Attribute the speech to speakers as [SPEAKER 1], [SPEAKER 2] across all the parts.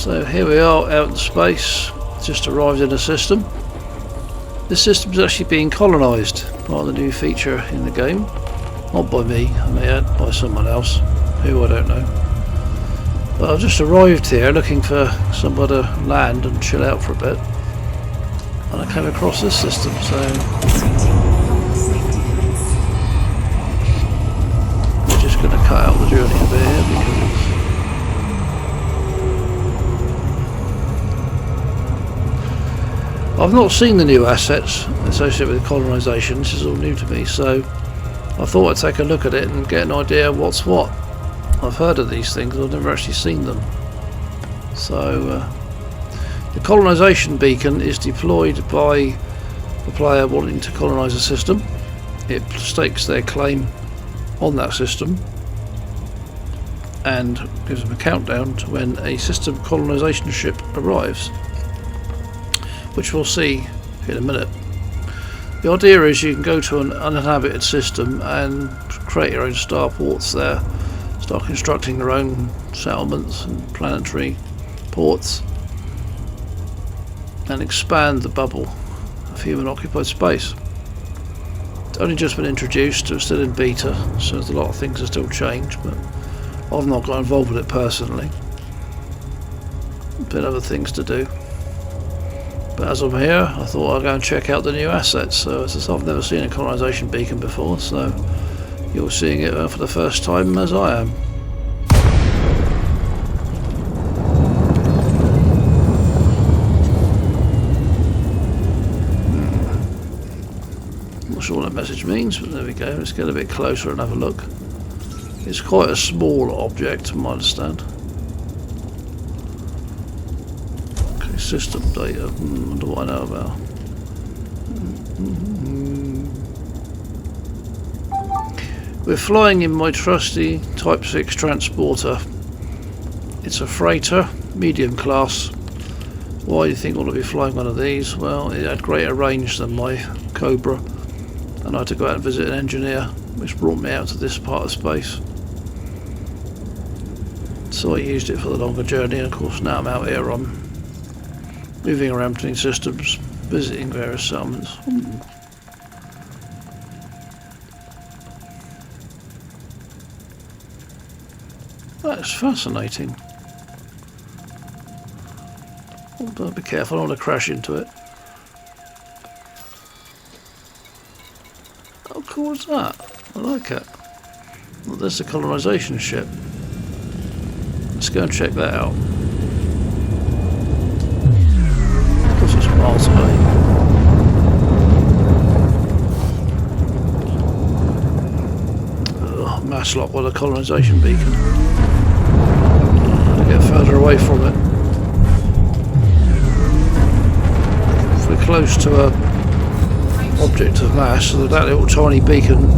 [SPEAKER 1] So here we are out in space, just arrived in a system. This system is actually being colonised, part of the new feature in the game. Not by me, I may add, by someone else, who I don't know. But I've just arrived here looking for somewhere to land and chill out for a bit. And I came across this system, so we're just going to cut out the journey a bit here because I've not seen the new assets associated with colonisation. This is all new to me, so I thought I'd take a look at it and get an idea of what's what. I've heard of these things, I've never actually seen them. So the colonisation beacon is deployed by the player wanting to colonise a system. It stakes their claim on that system and gives them a countdown to when a system colonisation ship arrives, which we'll see in a minute. The idea is you can go to an uninhabited system and create your own starports there, start constructing your own settlements and planetary ports, and expand the bubble of human occupied space. It's only just been introduced, it's still in beta, so there's a lot of things that still change, but I've not got involved with it personally. Been other things to do. But as I'm here, I thought I'd go and check out the new assets. So as I said, I've never seen a colonisation beacon before, so you're seeing it for the first time as I am. Not sure what that message means, but there we go. Let's get a bit closer and have a look. It's quite a small object, from my understand. System data, wonder what I know about. We're flying in my trusty Type 6 transporter. It's a freighter, medium class. Why do you think I want to be flying one of these? Well, it had greater range than my Cobra, and I had to go out and visit an engineer, which brought me out to this part of space. So I used it for the longer journey, and of course now I'm out here, I'm moving around between systems, visiting various settlements. That's fascinating. Oh, but be careful, I don't want to crash into it. How cool is that? I like it. Well, there's the colonisation ship. Let's go and check that out. Miles away. Mass lock with a colonisation beacon. To get further away from it. If we're close to a object of mass, so that little tiny beacon,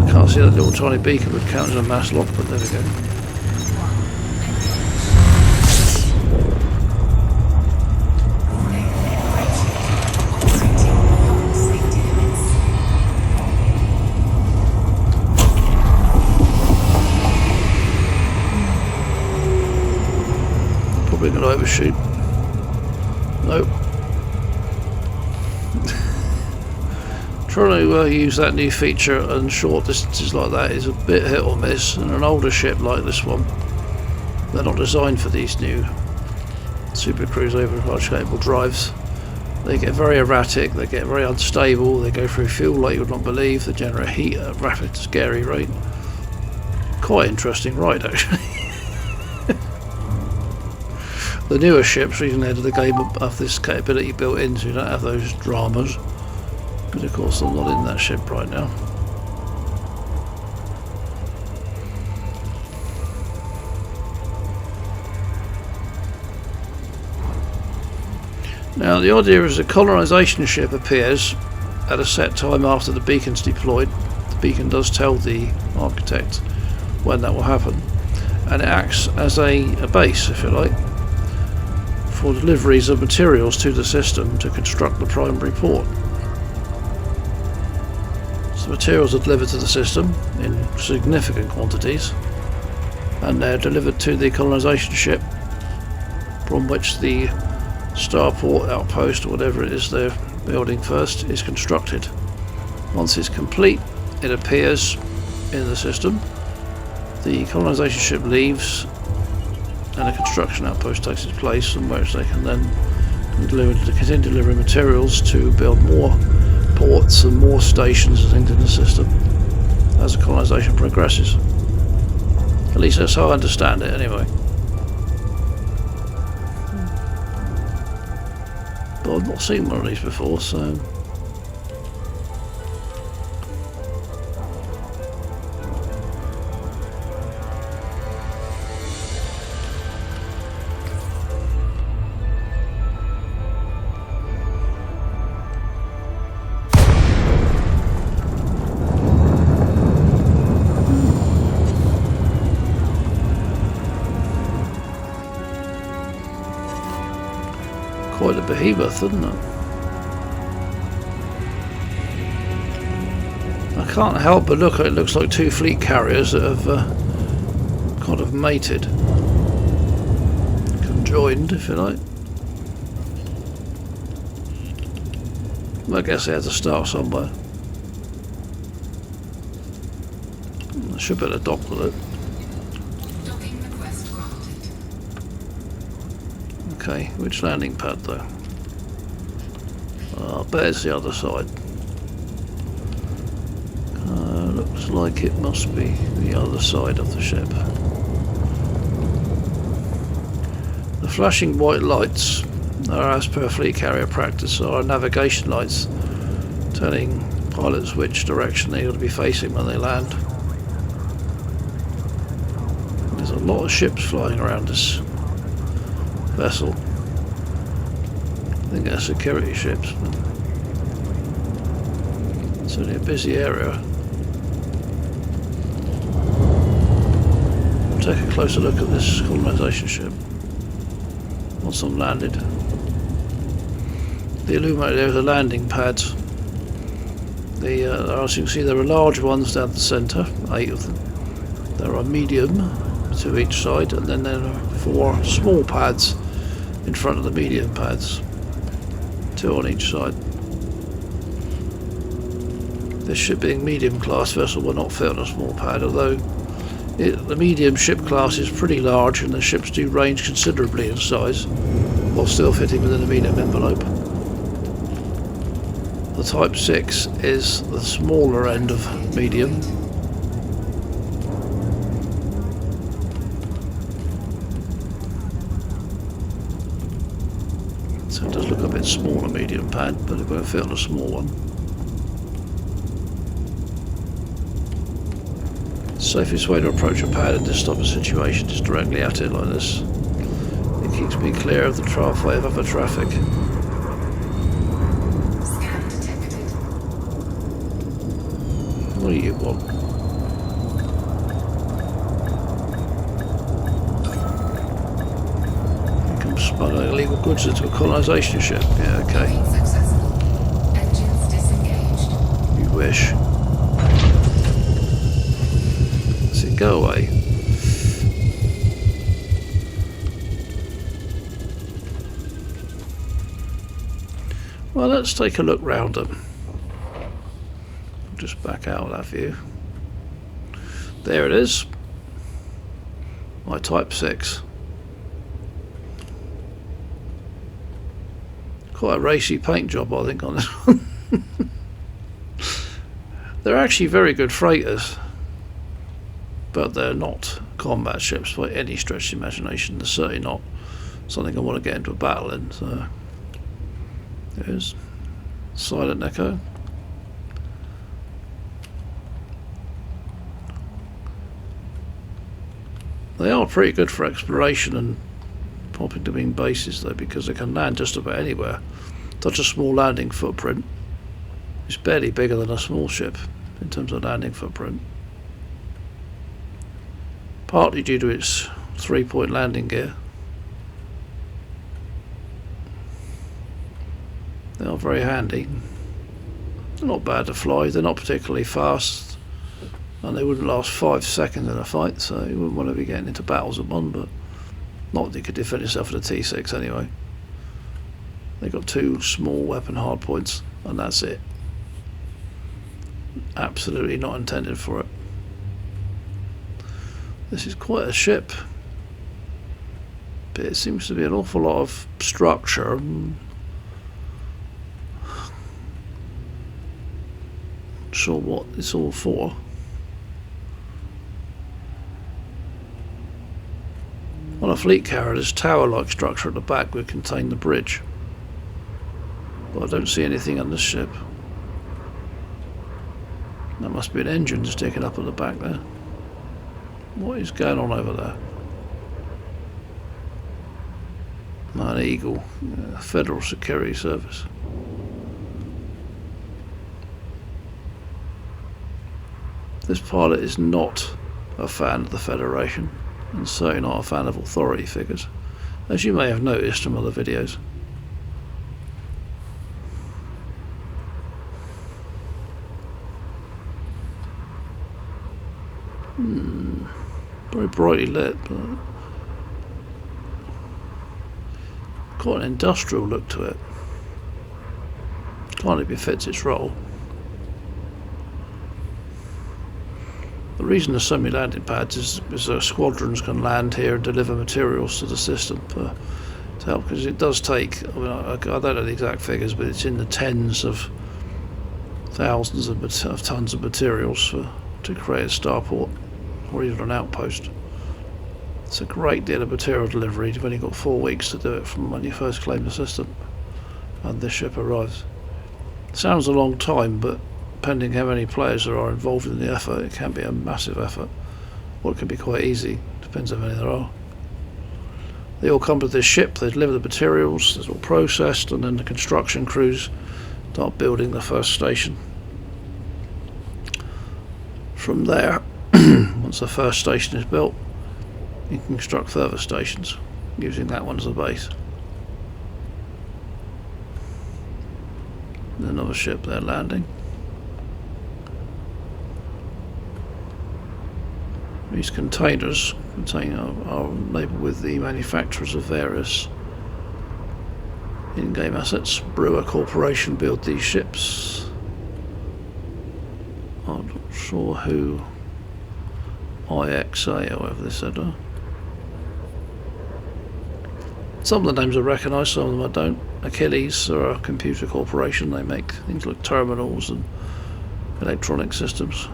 [SPEAKER 1] I can't see that little tiny beacon would count as a mass lock, but there we go. Probably going to overshoot. Nope. Trying to use that new feature on short distances like that is a bit hit or miss, and an older ship like this one, they're not designed for these new super cruise overcharge capable drives. They get very erratic, they get very unstable, they go through fuel like you would not believe, they generate heat at a rapid, scary rate. Quite interesting ride actually. The newer ships, even ahead of the game, have this capability built in, so you don't have those dramas. But of course I'm not in that ship right now. Now the idea is a colonisation ship appears at a set time after the beacon's deployed. The beacon does tell the architect when that will happen, and it acts as a base, if you like, for deliveries of materials to the system to construct the primary port. So materials are delivered to the system in significant quantities, and they're delivered to the colonisation ship from which the starport, outpost, or whatever it is they're building first, is constructed. Once it's complete, it appears in the system. The colonisation ship leaves, and a construction outpost takes its place, from which they can then continue delivering materials to build more ports and more stations and things in the system as the colonisation progresses. At least that's how I understand it, anyway. But I've not seen one of these before, so. Quite a behemoth, isn't it? I can't help but look at it. Looks like two fleet carriers that have kind of mated, conjoined, if you like. I guess they had to start somewhere. I should be able to dock with it. Okay, which landing pad though? I bet it's the other side. Looks like it must be the other side of the ship. The flashing white lights are, as per fleet carrier practice, are navigation lights telling pilots which direction they ought to be facing when they land. There's a lot of ships flying around this vessel. I think they're security ships. It's only a busy area. Take a closer look at this colonisation ship once I'm landed. The illuminated there are the landing pads. As you can see, there are large ones down the centre, 8 of them. There are medium to each side, and then there are 4 small pads in front of the medium pads, 2 on each side. This ship, being medium class vessel, will not fit on a small pad, although the medium ship class is pretty large and the ships do range considerably in size while still fitting within a medium envelope. The Type 6 is the smaller end of medium. So it does look a bit smaller medium pad, but it won't fit on a small one. The safest way to approach a pad in this type of situation is directly at it like this. It keeps me clear of the pathway of other traffic.
[SPEAKER 2] Scan detected.
[SPEAKER 1] What do you want? Smuggling illegal goods into a colonisation ship. Yeah, okay.
[SPEAKER 2] Successful. Engines disengaged.
[SPEAKER 1] You wish. Does it go away? Well, let's take a look round them. Just back out of that view. There it is. My Type 6. Quite a racy paint job, I think, on this one. They're actually very good freighters, but they're not combat ships by any stretch of the imagination. They're certainly not something I want to get into a battle in. So there's silent echo. They are pretty good for exploration and popping to being bases though, because they can land just about anywhere. Such a small landing footprint. It's barely bigger than a small ship in terms of landing footprint. Partly due to its 3-point landing gear. They are very handy. They're not bad to fly, they're not particularly fast, and they wouldn't last 5 seconds in a fight, so you wouldn't want to be getting into battles at one, but Not that you could defend yourself with a T6 anyway. They've got 2 small weapon hardpoints, and that's it. Absolutely not intended for it. This is quite a ship, but it seems to be an awful lot of structure. Not sure what it's all for. On a fleet carrier, there's tower-like structure at the back would contain the bridge, but I don't see anything on this ship. That must be an engine sticking up at the back there. What is going on over there? An Eagle, Federal Security Service. This pilot is not a fan of the Federation, and certainly not a fan of authority figures, as you may have noticed from other videos. Very brightly lit, but quite an industrial look to it. Can't if it fits its role. The reason there's so many landing pads is so squadrons can land here and deliver materials to the system to help, because it does take, I mean, I don't know the exact figures, but it's in the tens of thousands of tons of materials to create a starport or even an outpost. It's a great deal of material delivery. You've only got 4 weeks to do it from when you first claim the system and this ship arrives. Sounds a long time, but depending how many players there are involved in the effort, it can be a massive effort, or it can be quite easy, depends how many there are. They all come to this ship, they deliver the materials, it's all processed, and then the construction crews start building the first station. From there, once the first station is built, you can construct further stations using that one as a base. There's another ship there landing. These containers are labelled with the manufacturers of various in-game assets. Brewer Corporation build these ships. I'm not sure who. IXA, however they said. Some of the names I recognise, some of them I don't. Achilles are a computer corporation. They make things like terminals and electronic systems.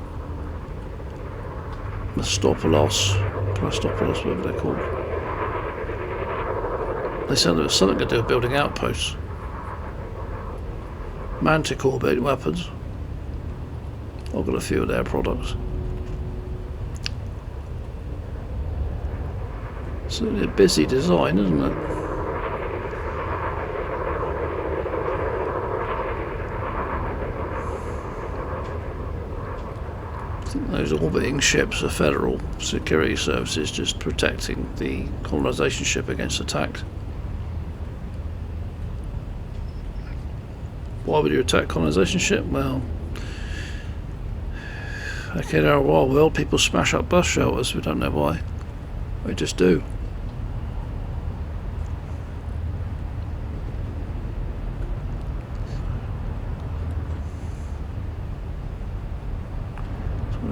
[SPEAKER 1] Plastopolis, whatever they're called. They said there was something to do with building outposts. Manticore building weapons. I've got a few of their products. It's a busy design, isn't it? I think those orbiting ships are federal security services just protecting the colonisation ship against attack. Why would you attack colonisation ship? Well, okay, in our wild world, people smash up bus shelters. We don't know why. They just do.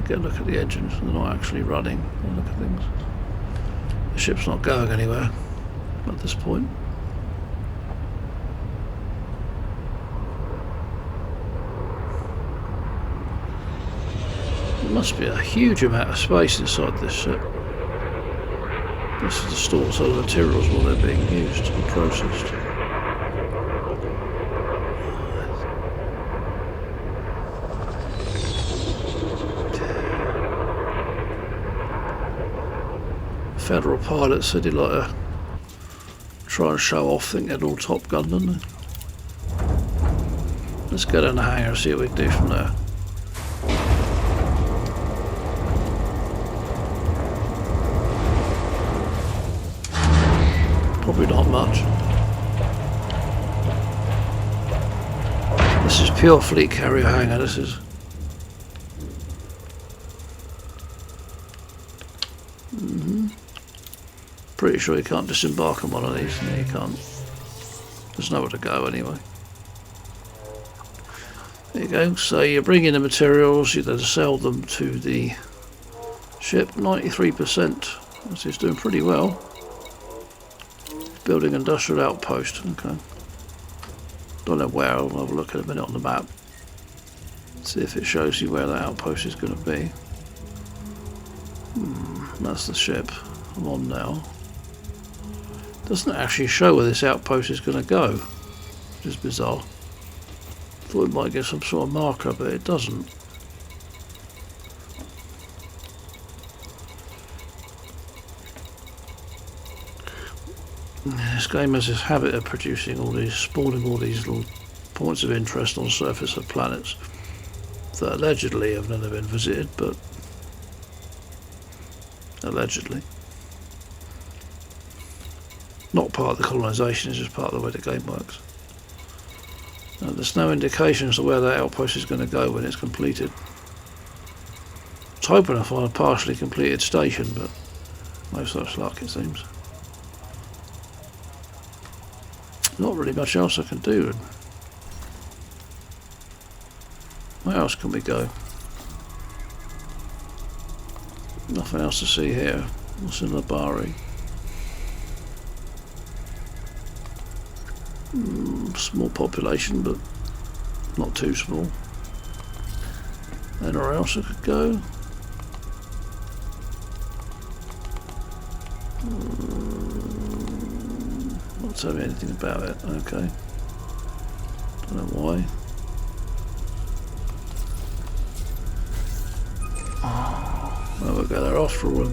[SPEAKER 1] Get a look at the engines. They're not actually running. Look at things. The ship's not going anywhere at this point. There must be a huge amount of space inside this ship. This is to store some of the materials while they're being used and processed. Federal pilots said he'd like to try and show off, think they'd all Top Gun, didn't they? Let's go down the hangar and see what we can do from there. Probably not much. This is pure fleet carrier hangar, this is. Pretty sure you can't disembark on one of these. No, you can't. There's nowhere to go anyway. There you go. So you bring in the materials, you then sell them to the ship. 93%. This is doing pretty well. Building industrial outpost. Okay. Don't know where. I'll have a look in a minute on the map. See if it shows you where that outpost is going to be. That's the ship I'm on now. Doesn't actually show where this outpost is going to go, which is bizarre. Thought it might get some sort of marker, but it doesn't. This game has this habit of producing all these, spawning all these little points of interest on the surface of planets that allegedly have never been visited, but allegedly. Not part of the colonisation, it's just part of the way the game works. Now, there's no indication as to where that outpost is going to go when it's completed. I was hoping to find a partially completed station, but no such luck it seems. Not really much else I can do. Where else can we go? Nothing else to see here. What's in the Bari? Small population, but not too small. Anywhere else I could go? Not tell me anything about it. Okay. Don't know why. Oh, we'll go there after all.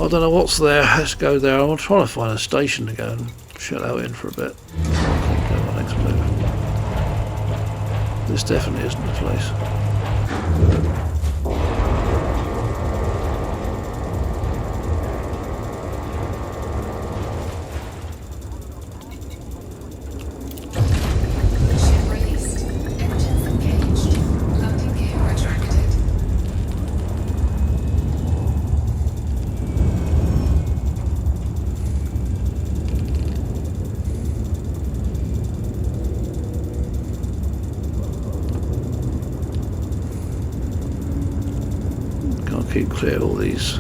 [SPEAKER 1] I don't know what's there. Let's go there. I'm trying to find a station to go and chill out in for a bit. My next move. This definitely isn't the place.
[SPEAKER 2] Ship released. Engines engaged. Landing gear retracted.
[SPEAKER 1] Can't keep clear of all these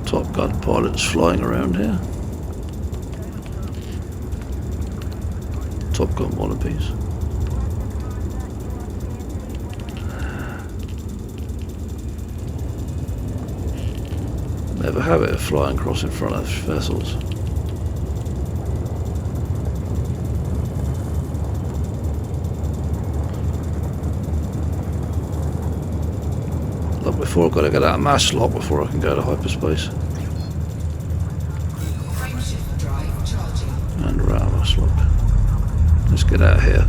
[SPEAKER 1] Top Gun pilots flying around here. Top Gun wannabes. They have a habit of flying across in front of vessels. Look, before I've got to get out of mass lock before I can go to hyperspace.
[SPEAKER 2] Frameshift drive charging.
[SPEAKER 1] And we're out of mass lock. Let's get out of here.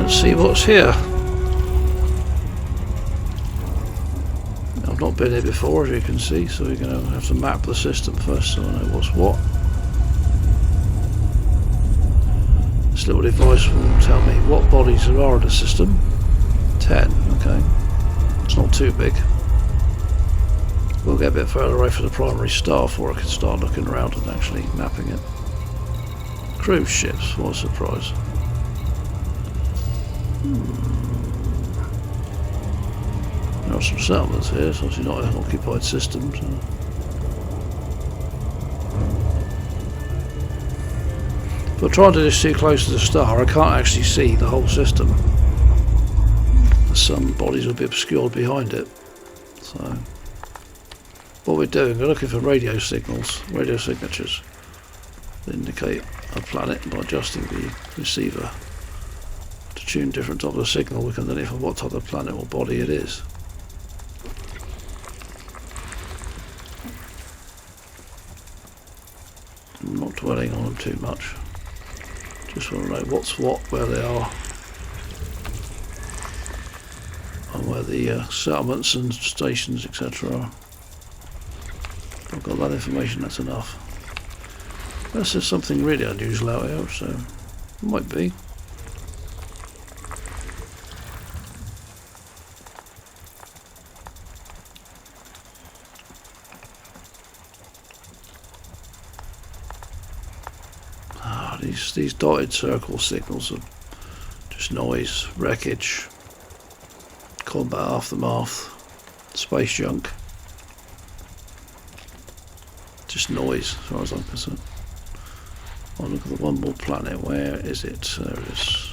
[SPEAKER 1] See what's here. I've not been here before, as you can see, so we're going to have to map the system first so I know what's what. This little device will tell me what bodies there are in the system. 10, okay. It's not too big. We'll get a bit further away from the primary star before I can start looking around and actually mapping it. Cruise ships, what a surprise. There are some settlements here, so obviously not an occupied system. So. If I try to do this too close to the star, I can't actually see the whole system. Some bodies will be obscured behind it. So, what we're doing, we're looking for radio signals, radio signatures that indicate a planet by adjusting the receiver. Tune different type of signal, we can identify what type of planet or body it is. I'm not dwelling on them too much. Just want to know what's what, where they are, and where the settlements and stations, etc. are. I've got that information, that's enough. Unless there's something really unusual out here, so it might be. These dotted circle signals are just noise, wreckage, combat aftermath, space junk. Just noise, as far as I'm concerned. Oh, look at the one more planet. Where is it? There it is.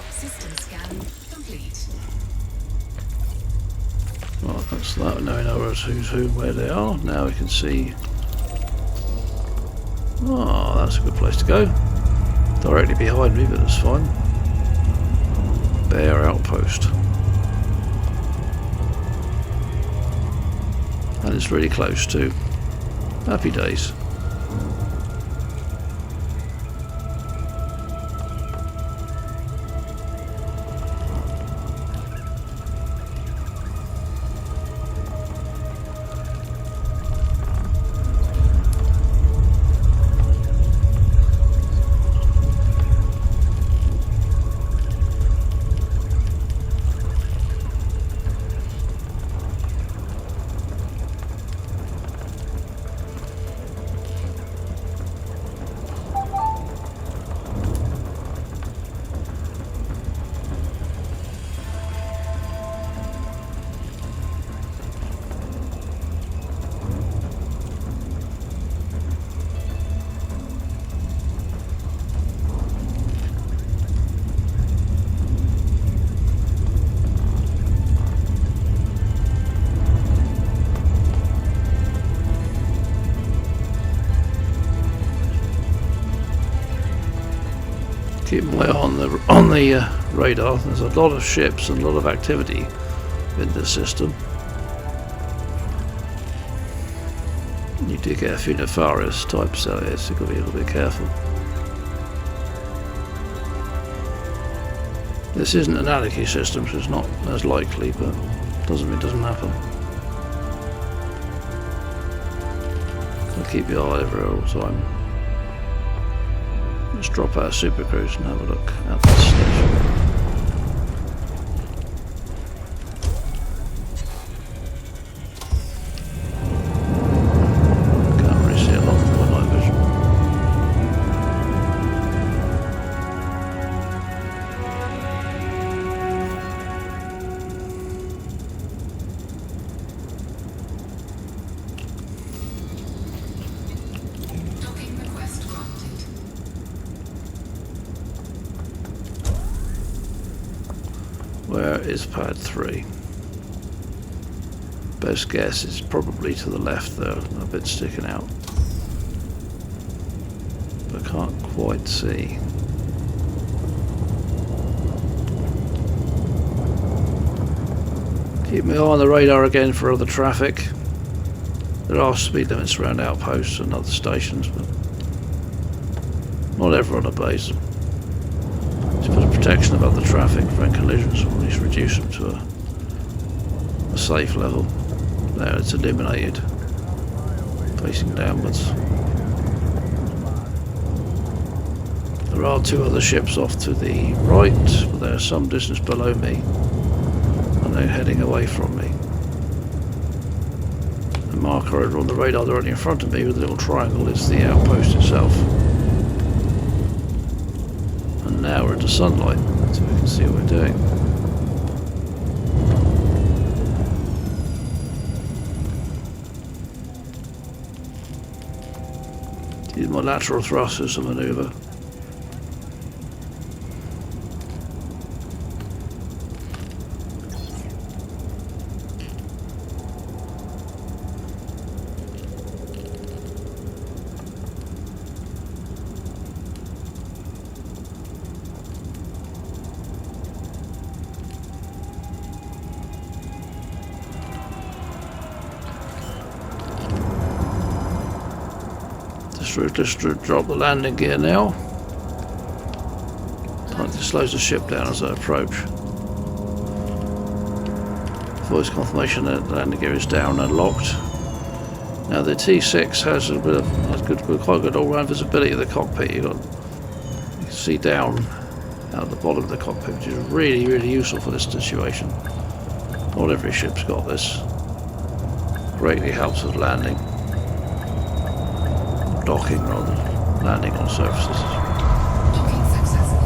[SPEAKER 2] System scan complete.
[SPEAKER 1] Right, that's that. Now we know who's who, where they are. Now we can see. Oh, that's a good place to go. Directly behind me, but that's fine. Bear outpost. And it's really close too. Happy days. Keep my eye on the radar. There's a lot of ships and a lot of activity in this system. You do get a few nefarious types out here, so you've got to be a little bit careful. This isn't an anarchy system, so it's not as likely, but doesn't mean it doesn't happen. So keep your eye over it all the time. Let's drop out of Super Cruise and have a look at this station. Can't really see a lot with my night vision.
[SPEAKER 2] Docking request granted.
[SPEAKER 1] Where is pad 3? Best guess is probably to the left there, a bit sticking out. But I can't quite see. Keep my eye on the radar again for other traffic. There are speed limits around outposts and other stations, but not everyone obeys them. To put a protection of other traffic, prevent collisions, or at least reduce them to a safe level. There, it's illuminated, facing downwards. There are two other ships off to the right, but they're some distance below me, and they're heading away from me. The marker over on the radar directly in front of me with a little triangle is the outpost itself. And now we're into sunlight, so we can see what we're doing. Use my lateral thrusters to manoeuvre. Just to drop the landing gear now. It slows the ship down as I approach. Voice confirmation that the landing gear is down and locked. Now the T6 has a bit of quite good all-round visibility of the cockpit. You can see down out the bottom of the cockpit, which is really, really useful for this situation. Not every ship's got this. Greatly helps with landing. Docking rather, landing on surfaces.
[SPEAKER 2] Docking successful.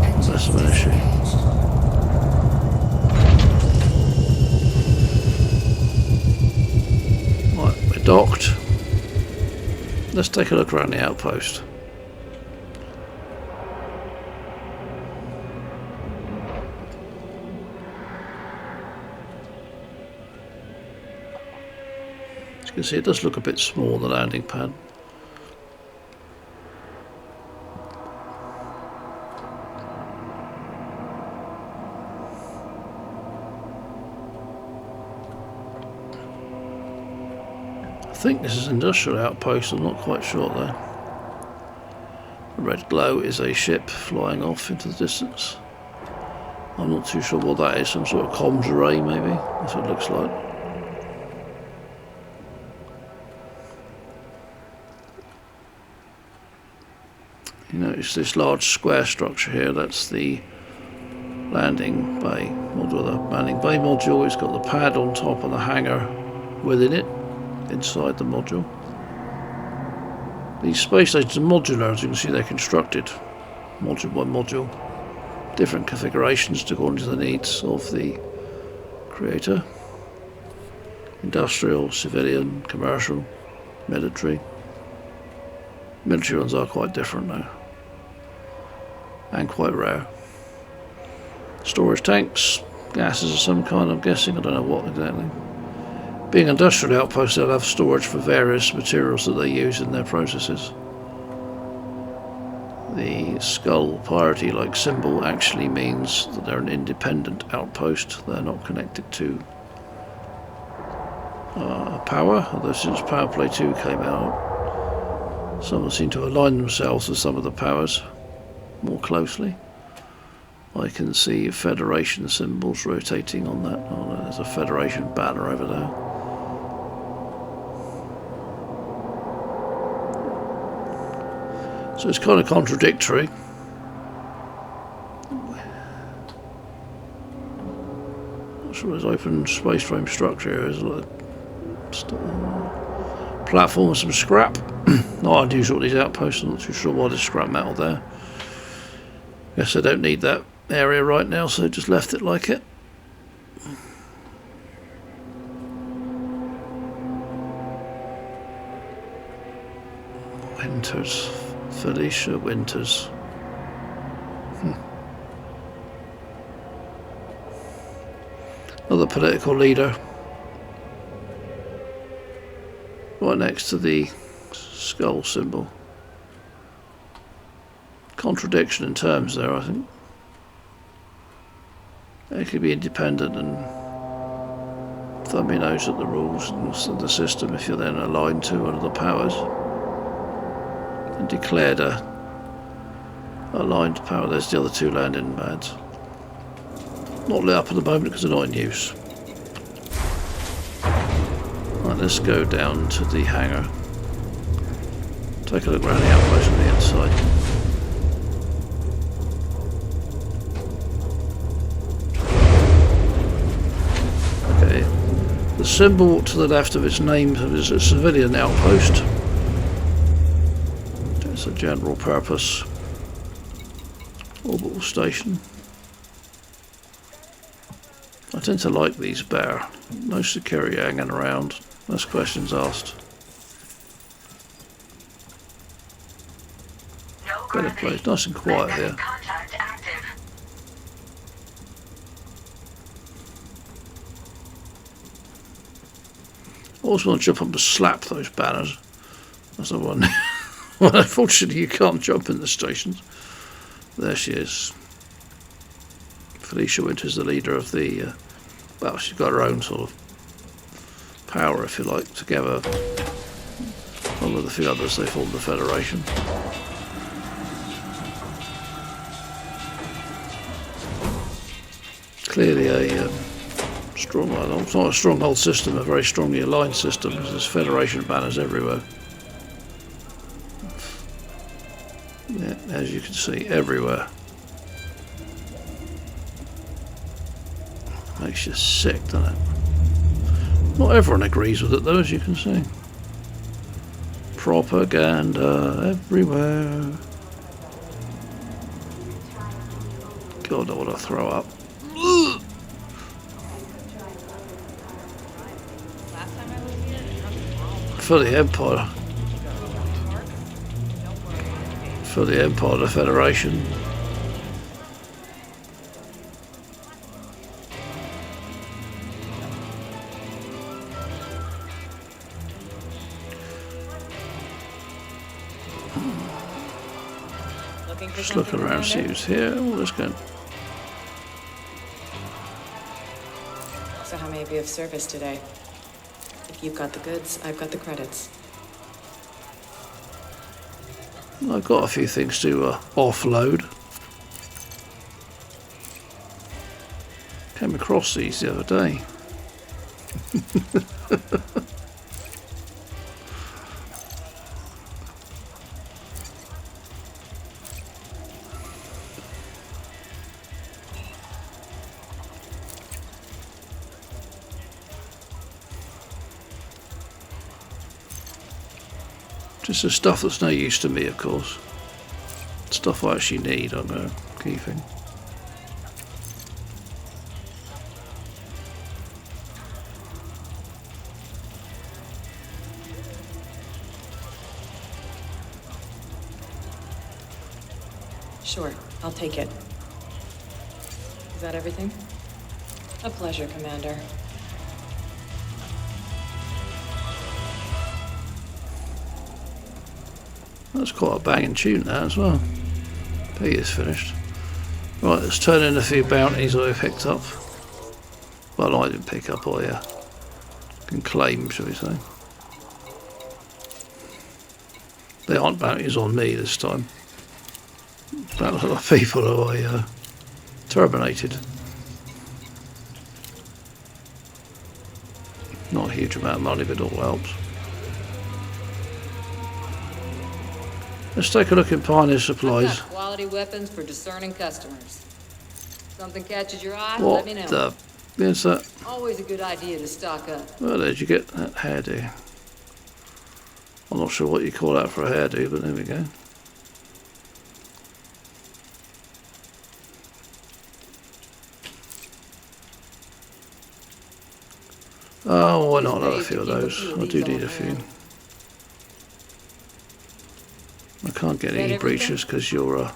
[SPEAKER 2] Engines
[SPEAKER 1] Less of an issue.
[SPEAKER 2] disengaged.
[SPEAKER 1] Right, we're docked. Let's take a look around the outpost. As you can see, it does look a bit small, the landing pad. I think this is an industrial outpost, I'm not quite sure though. The red glow is a ship flying off into the distance. I'm not too sure what that is, some sort of comms array maybe, that's what it looks like. You notice this large square structure here, that's the landing bay module. The landing bay module, it's got the pad on top and the hangar within it. Inside the module. These space stations are modular, as you can see they're constructed module by module. Different configurations according to the needs of the creator. Industrial, civilian, commercial, military. Military ones are quite different though. And quite rare. Storage tanks, gases of some kind I'm guessing, I don't know what exactly. Being industrial outposts, they'll have storage for various materials that they use in their processes. The skull piety-like symbol actually means that they're an independent outpost. They're not connected to power, although since Power Play 2 came out, some seem to align themselves with some of the powers more closely. I can see Federation symbols rotating on that. Oh, there's a Federation banner over there. So it's kind of contradictory. Not sure there's open space frame structure here. There's a lot of platform with some scrap. Not unusual these outposts. I'm not too sure why there's scrap metal there. Guess I don't need that area right now, so just left it like it. Winters. Felicia Winters. Another political leader. Right next to the skull symbol. Contradiction in terms there, I think. They could be independent and thumb your nose at the rules and the system if you're then aligned to one of the powers. And declared a aligned power. There's the other two landing pads. Not lit up at the moment because they're not in use. Right, let's go down to the hangar. Take a look around the outpost on the inside. Okay. The symbol to the left of its name is a civilian outpost. It's a general purpose orbital station. I tend to like these better. No security hanging around. Less questions asked. Better place. Nice and quiet here. I also want to jump up to slap those banners. That's the one. Well, unfortunately, you can't jump in the stations. There she is. Felicia Winters, the leader of the. Well, she's got her own sort of power, if you like, to give her Along with a few others, they formed the Federation. Clearly a strong, well, it's not a stronghold system, a very strongly aligned system, because there's Federation banners everywhere. Yeah, as you can see, everywhere. Makes you sick, doesn't it? Not everyone agrees with it though, as you can see. Propaganda everywhere. God, I want to throw up. For the Empire. For the Empire, the Federation. Just looking around, see who's here. Oh, that's good.
[SPEAKER 3] So how may I be of service today? If you've got the goods, I've got the credits.
[SPEAKER 1] I've got a few things to offload. Came across these the other day. Just the stuff that's no use to me, of course. Stuff I actually need, I'm going to keep in.
[SPEAKER 3] Sure, I'll take it. Is that everything? A pleasure, Commander.
[SPEAKER 1] That's quite a banging tune, that as well. He is finished. Right, let's turn in a few bounties I picked up. Well, I didn't pick up, I can claim, shall we say. They aren't bounties on me this time. Bounties on people who I terminated. Not a huge amount of money, but it all helps. Let's take a look in Pioneer Supplies.
[SPEAKER 4] I've got quality weapons for discerning customers. Something catches your eye,
[SPEAKER 1] What
[SPEAKER 4] let me know.
[SPEAKER 1] the... Is that?
[SPEAKER 4] Always a good idea to stock up.
[SPEAKER 1] Where did you get that hairdo? I'm not sure what you call that for a hairdo, but there we go. Oh, why not have a few of those? I do need a few. I can't get any breaches because you're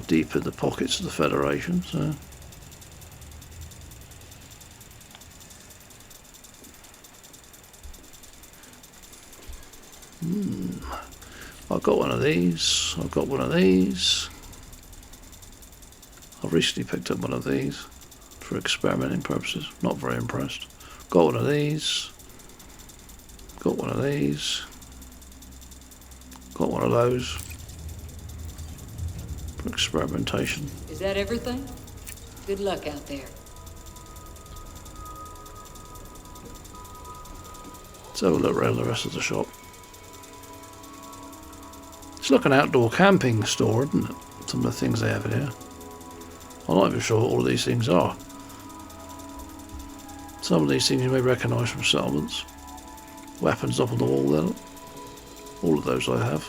[SPEAKER 1] deep in the pockets of the Federation, so. I've got one of these. I've got one of these. I've recently picked up one of these for experimenting purposes. Not very impressed. Got one of these. Got one of these. Got one of those for experimentation.
[SPEAKER 4] Is that everything? Good luck out there.
[SPEAKER 1] Let's have a look around the rest of the shop. It's like an outdoor camping store, isn't it? Some of the things they have in here. I'm not even sure what all of these things are. Some of these things you may recognise from settlements. Weapons up on the wall there. All of those I have.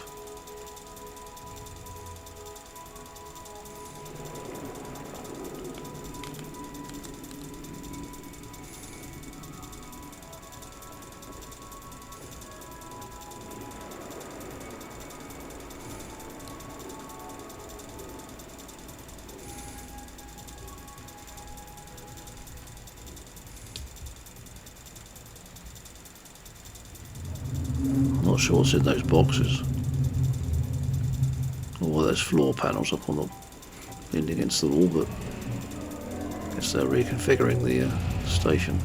[SPEAKER 1] Not sure what's in those boxes. Or there's floor panels up on the leaned against the wall, but I guess they're reconfiguring the station.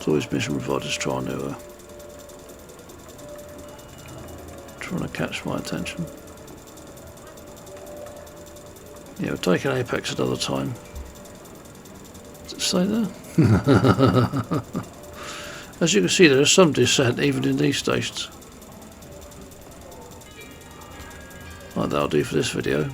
[SPEAKER 1] It's always mission providers trying to catch my attention. Yeah, we're taking Apex another time. Does it say there? As you can see, there is some descent even in these stations. Right, that'll do for this video.